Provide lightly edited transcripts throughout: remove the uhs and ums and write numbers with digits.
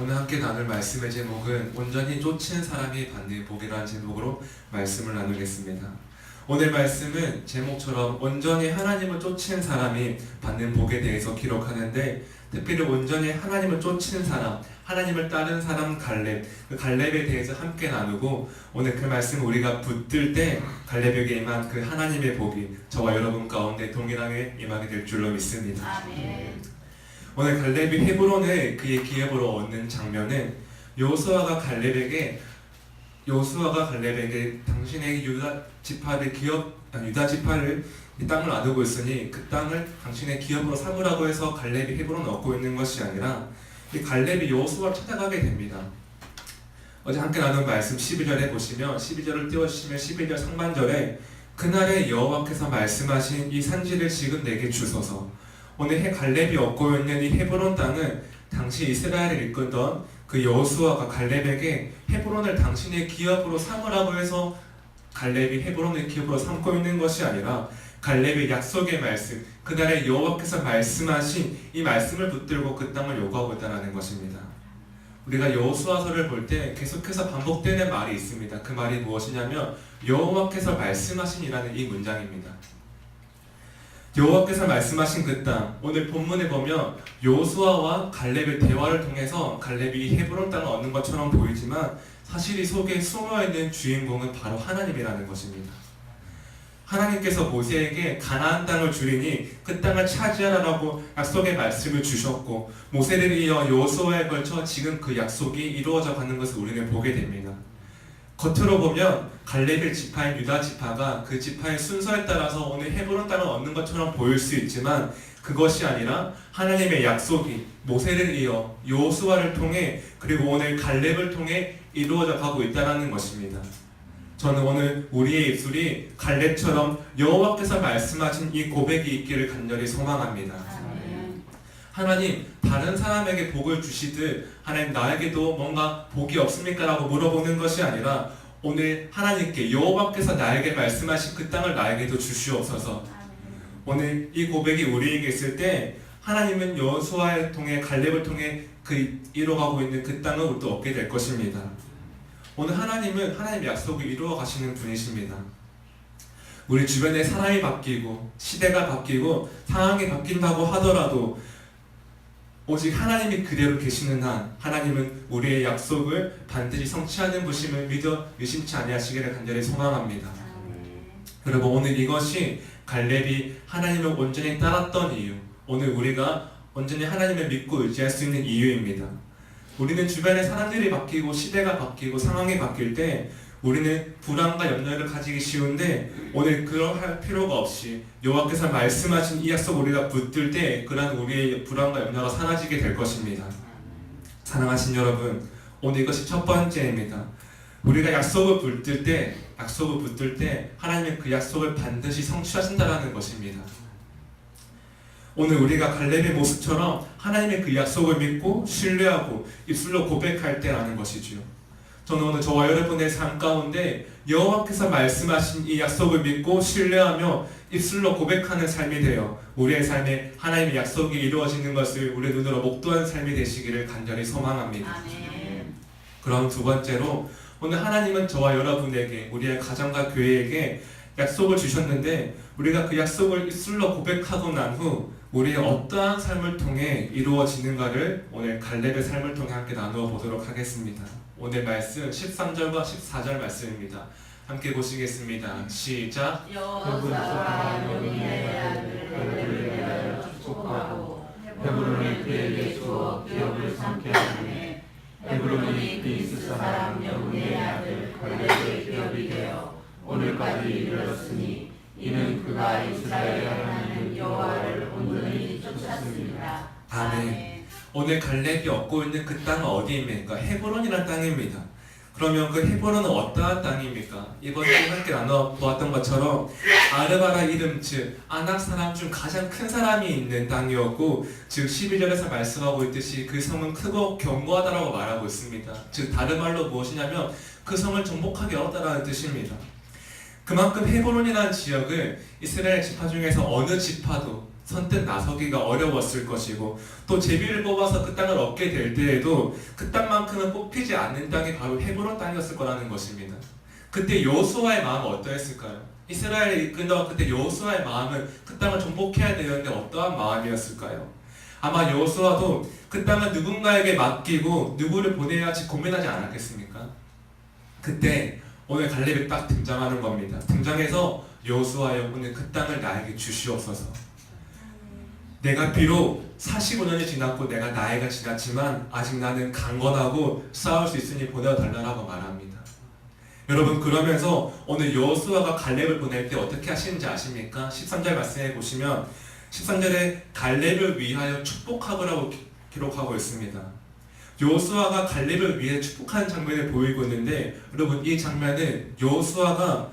오늘 함께 나눌 말씀의 제목은 온전히 쫓은 사람이 받는 복이라는 제목으로 말씀을 나누겠습니다. 오늘 말씀은 제목처럼 온전히 하나님을 쫓은 사람이 받는 복에 대해서 기록하는데, 특별히 온전히 하나님을 쫓은 사람, 하나님을 따른 사람 갈렙, 그 갈렙에 대해서 함께 나누고, 오늘 그 말씀 우리가 붙들 때 갈렙에게 임한 그 하나님의 복이 저와 여러분 가운데 동일하게 임하게 될 줄로 믿습니다. 아멘. 오늘 갈렙이 헤브론을 그의 기업으로 얻는 장면은 여호수아가 갈렙에게 당신의 유다 지파를 이 땅을 나누고 있으니 그 땅을 당신의 기업으로 삼으라고 해서 갈렙이 헤브론을 얻고 있는 것이 아니라, 이 갈렙이 여호수아를 찾아가게 됩니다. 어제 함께 나눈 말씀 12절에 보시면, 12절을 띄워주시면 12절 상반절에 그날에 여호와께서 말씀하신 이 산지를 지금 내게 주소서. 오늘 갈렙이 얻고 있는 이 헤브론 땅은 당시 이스라엘을 이끌던 그 여호수아가 갈렙에게 헤브론을 당신의 기업으로 삼으라고 해서 갈렙이 헤브론을 기업으로 삼고 있는 것이 아니라, 갈렙의 약속의 말씀, 그날에 여호와께서 말씀하신 이 말씀을 붙들고 그 땅을 요구하고 있다는 것입니다. 우리가 여호수아서를 볼 때 계속해서 반복되는 말이 있습니다. 그 말이 무엇이냐면 여호와께서 말씀하신이라는 이 문장입니다. 여호와께서 말씀하신 그 땅, 오늘 본문에 보면 여호수아와 갈렙의 대화를 통해서 갈렙이 헤브론 땅을 얻는 것처럼 보이지만, 사실 이 속에 숨어있는 주인공은 바로 하나님이라는 것입니다. 하나님께서 모세에게 가나안 땅을 주리니 그 땅을 차지하라고 약속의 말씀을 주셨고, 모세를 이어 여호수아에 걸쳐 지금 그 약속이 이루어져 가는 것을 우리는 보게 됩니다. 겉으로 보면 갈렙의 지파인 유다 지파가 그 지파의 순서에 따라서 오늘 헤브론 땅을 얻는 것처럼 보일 수 있지만, 그것이 아니라 하나님의 약속이 모세를 이어 여호수아를 통해, 그리고 오늘 갈렙을 통해 이루어져 가고 있다는 것입니다. 저는 오늘 우리의 입술이 갈렙처럼 여호와께서 말씀하신 이 고백이 있기를 간절히 소망합니다. 하나님, 다른 사람에게 복을 주시듯 하나님 나에게도 뭔가 복이 없습니까? 라고 물어보는 것이 아니라, 오늘 하나님께 여호와께서 나에게 말씀하신 그 땅을 나에게도 주시옵소서. 오늘 이 고백이 우리에게 있을 때 하나님은 여호수아를 통해 갈렙을 통해 이루어가고 있는 그 땅을 우리도 얻게 될 것입니다. 오늘 하나님은 하나님의 약속을 이루어 가시는 분이십니다. 우리 주변에 사람이 바뀌고 시대가 바뀌고 상황이 바뀐다고 하더라도 오직 하나님이 그대로 계시는 한 하나님은 우리의 약속을 반드시 성취하는 분임을 믿어 의심치 아니하시기를 간절히 소망합니다. 그리고 오늘 이것이 갈렙이 하나님을 온전히 따랐던 이유, 오늘 우리가 온전히 하나님을 믿고 의지할 수 있는 이유입니다. 우리는 주변에 사람들이 바뀌고 시대가 바뀌고 상황이 바뀔 때 우리는 불안과 염려를 가지기 쉬운데, 오늘 그럴 필요가 없이 여호와께서 말씀하신 이 약속 우리가 붙들 때 그러한 우리의 불안과 염려가 사라지게 될 것입니다. 사랑하신 여러분, 오늘 이것이 첫 번째입니다. 우리가 약속을 붙들 때 하나님은 그 약속을 반드시 성취하신다라는 것입니다. 오늘 우리가 갈렙의 모습처럼 하나님의 그 약속을 믿고 신뢰하고 입술로 고백할 때라는 것이지요. 저는 오늘 저와 여러분의 삶 가운데 여호와께서 말씀하신 이 약속을 믿고 신뢰하며 입술로 고백하는 삶이 되어 우리의 삶에 하나님의 약속이 이루어지는 것을 우리의 눈으로 목도하는 삶이 되시기를 간절히 소망합니다. 아멘. 그럼 두 번째로, 오늘 하나님은 저와 여러분에게, 우리의 가정과 교회에게 약속을 주셨는데, 우리가 그 약속을 입술로 고백하고 난 후 우리의 어떠한 삶을 통해 이루어지는가를 오늘 갈렙의 삶을 통해 함께 나누어 보도록 하겠습니다. 오늘 말씀 13절과 14절 말씀입니다. 함께 보시겠습니다. 시작. 여호수아가 너희의 아들 갈렙을 축복하고 헤브론이 그에게 주어 기업을 삼게 하매, 헤브론이 그리스 사람 여분의 아들 갈렙의 기업이 되어 오늘까지 이르렀으니, 이는 그가 이스라엘 하나님 여호와를 온전히 쫓았습니다. 아멘. 오늘 갈렙이 얻고 있는 그 땅은 어디입니까? 헤브론이라는 땅입니다. 그러면 그 헤브론은 어떠한 땅입니까? 이번에 함께 나눠보았던 것처럼 아르바라 이름, 즉 아낙 사람 중 가장 큰 사람이 있는 땅이었고, 즉 12절에서 말씀하고 있듯이 그 성은 크고 견고하다라고 말하고 있습니다. 즉 다른 말로 무엇이냐면 그 성을 정복하게 얻었다라는 뜻입니다. 그만큼 헤브론이라는 지역을 이스라엘 지파 중에서 어느 지파도 선뜻 나서기가 어려웠을 것이고, 또 제비를 뽑아서 그 땅을 얻게 될 때에도 그 땅만큼은 뽑히지 않는 땅이 바로 헤브론 땅이었을 거라는 것입니다. 그때 여호수아의 마음은 어떠했을까요? 이스라엘을 이끈다고 그때 여호수아의 마음은 그 땅을 정복해야 되는데 어떠한 마음이었을까요? 아마 여호수아도 그 땅을 누군가에게 맡기고 누구를 보내야 할지 고민하지 않았겠습니까? 그때 오늘 갈렙이 딱 등장하는 겁니다. 등장해서 여호수아여, 오늘 그 땅을 나에게 주시옵소서. 내가 비록 45년이 지났고 내가 나이가 지났지만 아직 나는 강건하고 싸울 수 있으니 보내달라고 말합니다. 여러분, 그러면서 오늘 여호수아가 갈렙을 보낼 때 어떻게 하시는지 아십니까? 13절 말씀해 보시면 13절에 갈렙을 위하여 축복하고라고 기록하고 있습니다. 여호수아가 갈렙을 위해 축복하는 장면을 보이고 있는데, 여러분, 이 장면은 여호수아가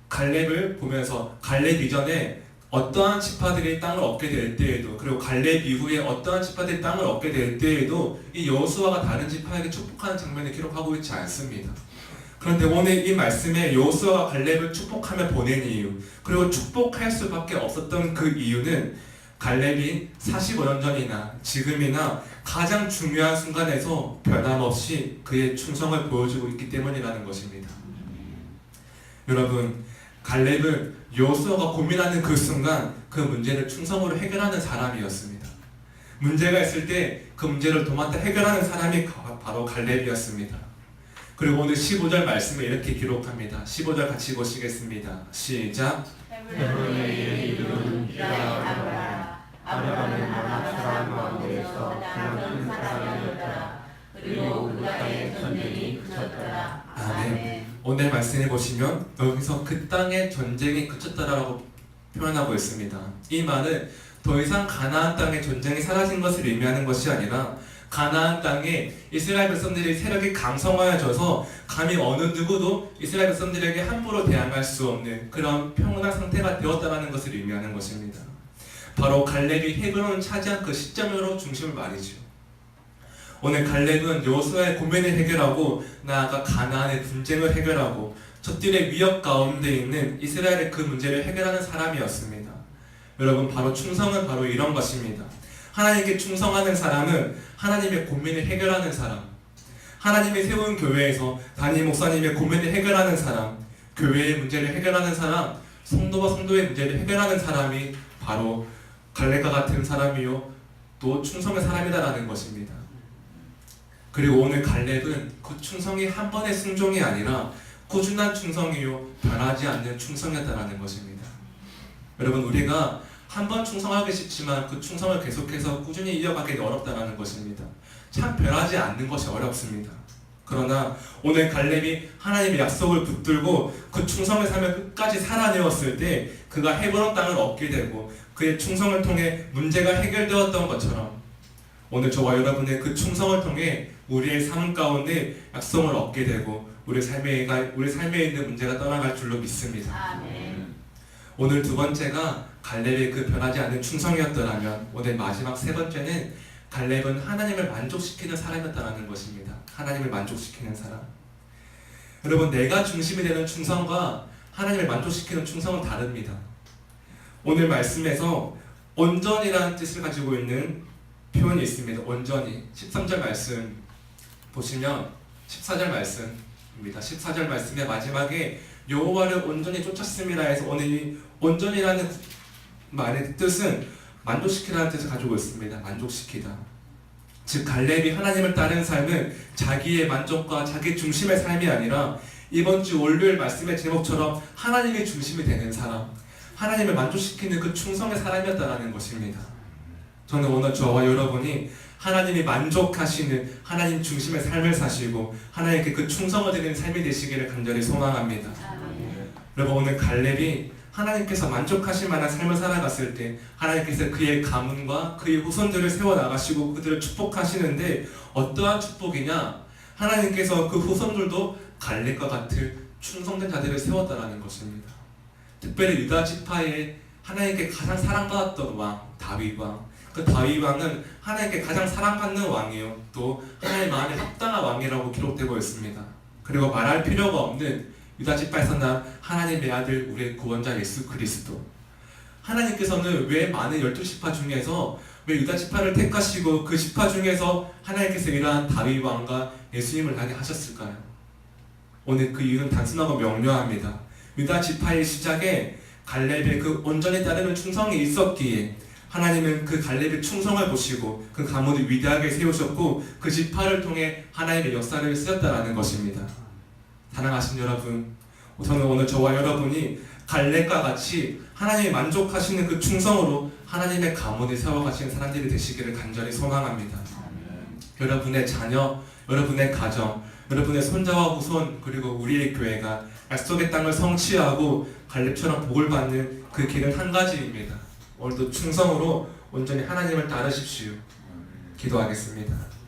갈렙을 보면서 갈렙 이전에 어떠한 지파들이 땅을 얻게 될 때에도, 그리고 갈렙 이후에 어떠한 지파들이 땅을 얻게 될 때에도 이 여호수아가 다른 지파에게 축복하는 장면을 기록하고 있지 않습니다. 그런데 오늘 이 말씀에 여호수아가 갈렙을 축복하며 보낸 이유, 그리고 축복할 수밖에 없었던 그 이유는 갈렙이 45년 전이나 지금이나 가장 중요한 순간에서 변함없이 그의 충성을 보여주고 있기 때문이라는 것입니다. 여러분, 갈렙은 여호수아가 고민하는 그 순간 그 문제를 충성으로 해결하는 사람이었습니다. 문제가 있을 때 그 문제를 도맡아 해결하는 사람이 바로 갈렙이었습니다. 그리고 오늘 15절 말씀을 이렇게 기록합니다. 15절 같이 보시겠습니다. 시작. 헤브론의 이름은 기라하라. 아브라함은 아낙 사람 가운데에서 가장 큰 사람이었더라. 그리고 그의 전쟁이 그쳤더라. 아멘. 오늘 말씀해 보시면 여기서 그 땅의 전쟁이 그쳤다라고 표현하고 있습니다. 이 말은 더 이상 가나안 땅의 전쟁이 사라진 것을 의미하는 것이 아니라 가나안 땅에 이스라엘 백성들의 세력이 강성하여져서 감히 어느 누구도 이스라엘 백성들에게 함부로 대항할 수 없는 그런 평온한 상태가 되었다는 것을 의미하는 것입니다. 바로 갈렙이 헤브론을 차지한 그 시점으로 중심을 말이죠. 오늘 갈렙은 여호수아의 고민을 해결하고 나아가 가나안의 분쟁을 해결하고 적들의 위협 가운데 있는 이스라엘의 그 문제를 해결하는 사람이었습니다. 여러분, 바로 충성은 바로 이런 것입니다. 하나님께 충성하는 사람은 하나님의 고민을 해결하는 사람, 하나님이 세운 교회에서 담임 목사님의 고민을 해결하는 사람, 교회의 문제를 해결하는 사람, 성도와 성도의 문제를 해결하는 사람이 바로 갈렙과 같은 사람이요 또 충성의 사람이다라는 것입니다. 그리고 오늘 갈렙은 그 충성이 한 번의 순종이 아니라 꾸준한 충성이요 변하지 않는 충성이었다라는 것입니다. 여러분, 우리가 한 번 충성하기 쉽지만 그 충성을 계속해서 꾸준히 이어가기 어렵다는 것입니다. 참 변하지 않는 것이 어렵습니다. 그러나 오늘 갈렙이 하나님의 약속을 붙들고 그 충성의 삶을 끝까지 살아내었을 때 그가 헤브론 땅을 얻게 되고 그의 충성을 통해 문제가 해결되었던 것처럼 오늘 저와 여러분의 그 충성을 통해 우리의 삶 가운데 약속을 얻게 되고 우리 삶에 있는 문제가 떠나갈 줄로 믿습니다. 아멘. 오늘 두 번째가 갈렙의 그 변하지 않는 충성이었더라면 오늘 마지막 세 번째는 갈렙은 하나님을 만족시키는 사람이었다는 것입니다. 하나님을 만족시키는 사람. 여러분, 내가 중심이 되는 충성과 하나님을 만족시키는 충성은 다릅니다. 오늘 말씀에서 온전이라는 뜻을 가지고 있는 표현이 있습니다. 온전히. 13절 말씀 보시면 14절 말씀입니다. 14절 말씀의 마지막에 여호와를 온전히 쫓았음이라 해서 오늘 이 온전이라는 말의 뜻은 만족시키라는 뜻을 가지고 있습니다. 만족시키다. 즉 갈렙이 하나님을 따르는 삶은 자기의 만족과 자기 중심의 삶이 아니라 이번 주 월요일 말씀의 제목처럼 하나님의 중심이 되는 사람, 하나님을 만족시키는 그 충성의 사람이었다는 것입니다. 저는 오늘 저와 여러분이 하나님이 만족하시는 하나님 중심의 삶을 사시고 하나님께 그 충성을 드리는 삶이 되시기를 간절히 소망합니다. 여러분, 오늘 갈렙이 하나님께서 만족하실 만한 삶을 살아갔을 때 하나님께서 그의 가문과 그의 후손들을 세워나가시고 그들을 축복하시는데 어떠한 축복이냐? 하나님께서 그 후손들도 갈렙과 같은 충성된 자들을 세웠다는 것입니다. 특별히 유다 지파에 하나님께 가장 사랑받았던 왕 다윗 왕, 그 다윗 왕은 하나님께 가장 사랑받는 왕이요 또 하나님 마음에 합당한 왕이라고 기록되고 있습니다. 그리고 말할 필요가 없는 유다 지파에서 난 하나님의 아들 우리의 구원자 예수 그리스도, 하나님께서는 왜 많은 12지파 중에서 왜 유다 지파를 택하시고 그 지파 중에서 하나님께서 이러한 다윗 왕과 예수님을 나게 하셨을까요? 오늘 그 이유는 단순하고 명료합니다. 유다 지파의 시작에 갈렙의 그 온전히 따르는 충성이 있었기에 하나님은 그 갈렙의 충성을 보시고 그 가문을 위대하게 세우셨고 그 지파를 통해 하나님의 역사를 쓰셨다라는 것입니다. 사랑하신 여러분, 저는 오늘 저와 여러분이 갈렙과 같이 하나님이 만족하시는 그 충성으로 하나님의 가문을 세워가시는 사람들이 되시기를 간절히 소망합니다. 여러분의 자녀, 여러분의 가정, 여러분의 손자와 후손, 그리고 우리의 교회가 약속의 땅을 성취하고 갈렙처럼 복을 받는 그 길은 한 가지입니다. 오늘도 충성으로 온전히 하나님을 따르십시오. 기도하겠습니다.